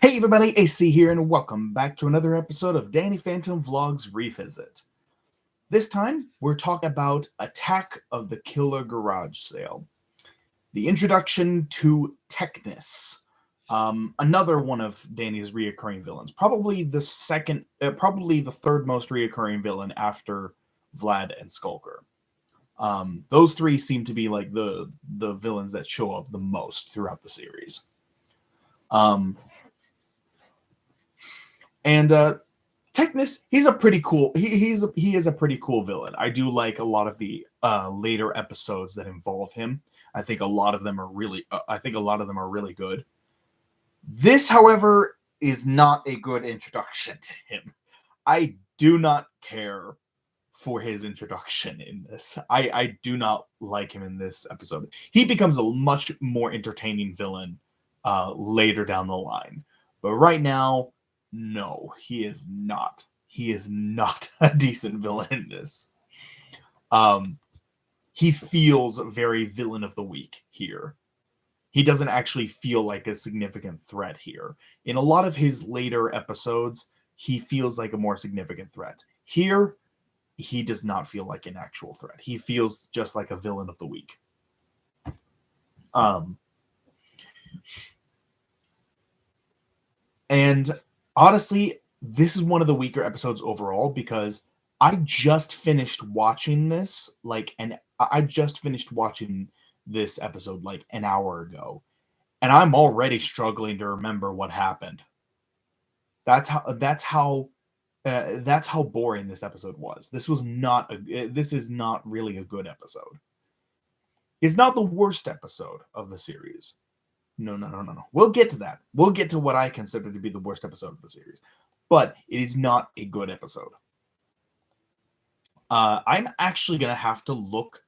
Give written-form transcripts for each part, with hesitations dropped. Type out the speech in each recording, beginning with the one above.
Hey everybody, AC here, and welcome back to another episode of Danny Phantom Vlogs Revisit. This time, we're talking about Attack of the Killer Garage Sale. The introduction to Technus, another one of Danny's reoccurring villains. Probably the third most reoccurring villain after Vlad and Skulker. Those three seem to be like the villains that show up the most throughout the series. And Technus, he's a pretty cool. He is a pretty cool villain. I do like a lot of the later episodes that involve him. I think a lot of them are really. I think a lot of them are really good. This, however, is not a good introduction to him. I do not care for his introduction in this. I do not like him in this episode. He becomes a much more entertaining villain later down the line, but right now. No, he is not. He is not a decent villain in this. He feels very villain of the week here. He doesn't actually feel like a significant threat here. In a lot of his later episodes, he feels like a more significant threat. Here, he does not feel like an actual threat. He feels just like a villain of the week. And honestly, this is one of the weaker episodes overall because I just finished watching this this episode like an hour ago, and I'm already struggling to remember what happened. That's how boring this episode was. This is not really a good episode. It's not the worst episode of the series. No. We'll get to that. We'll get to what I consider to be the worst episode of the series. But it is not a good episode. I'm actually going to have to look.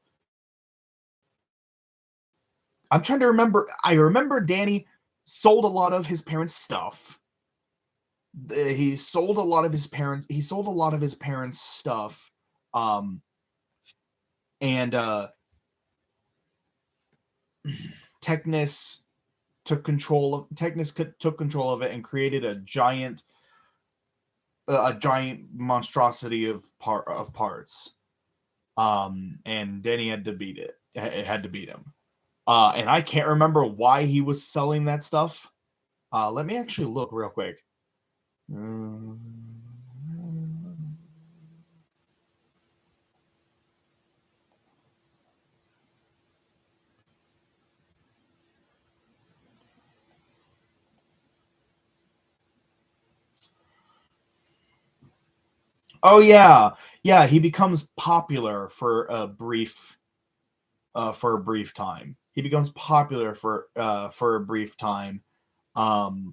I'm trying to remember. I remember Danny sold a lot of his parents' stuff. He sold a lot of his parents' stuff. And Technus took control of it and created a giant monstrosity of parts. And Danny had to beat it. It had to beat him. And I can't remember why he was selling that stuff. Let me actually look real quick. Oh yeah, he becomes popular for a brief time. He becomes popular for a brief time. And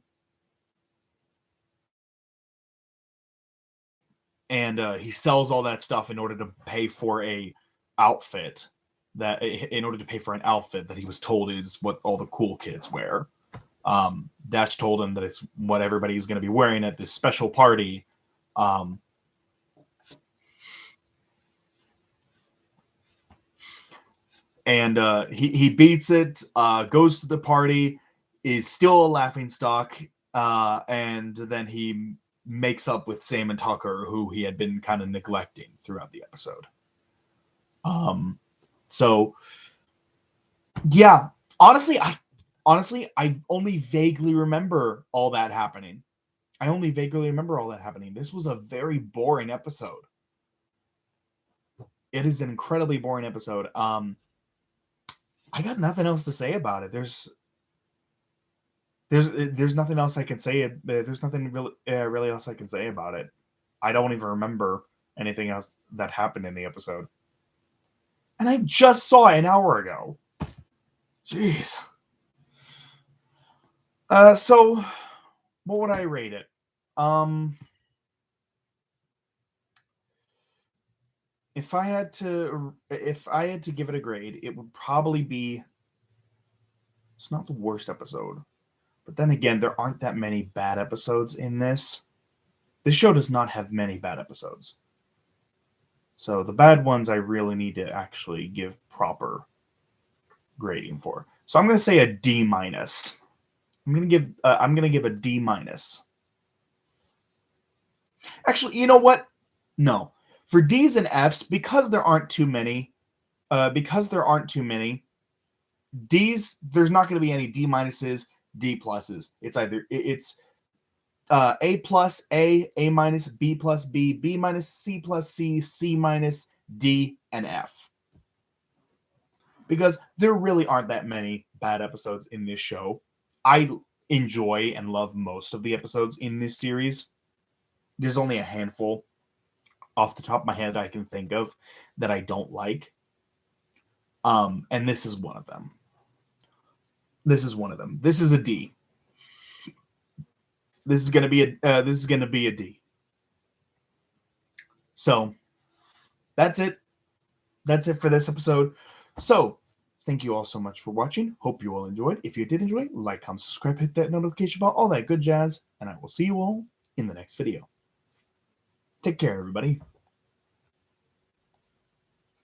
he sells all that stuff in order to pay for an outfit that he was told is what all the cool kids wear. Dash told him that it's what everybody's going to be wearing at this special party. And he beats it, goes to the party, is still a laughingstock, and then he makes up with Sam and Tucker, who he had been kind of neglecting throughout the episode. So yeah, honestly, I only vaguely remember all that happening. This was a very boring episode. It is an incredibly boring episode. I got nothing else to say about it. There's nothing else I can say. There's nothing really else I can say about it. I don't even remember anything else that happened in the episode. And I just saw it an hour ago. Jeez. So what would I rate it? If I had to give it a grade, it would probably be. It's not the worst episode, but then again, there aren't that many bad episodes in this. This show does not have many bad episodes. So the bad ones I really need to actually give proper grading for. So I'm going to say a D-. I'm gonna give a D minus. Actually, you know what? No, for D's and F's, because there aren't too many. Because there aren't too many D's, there's not going to be any D minuses, D pluses. It's either it's A plus, A minus, B plus, B minus, C plus, C minus, D, and F. Because there really aren't that many bad episodes in this show. I enjoy and love most of the episodes in this series. There's only a handful off the top of my head I can think of that I don't like. And this is one of them. This is a D. This is gonna be a D. So that's it. That's it for this episode. So thank you all so much for watching. Hope you all enjoyed. If you did enjoy, like, comment, subscribe, hit that notification bell, all that good jazz, and I will see you all in the next video. Take care, everybody.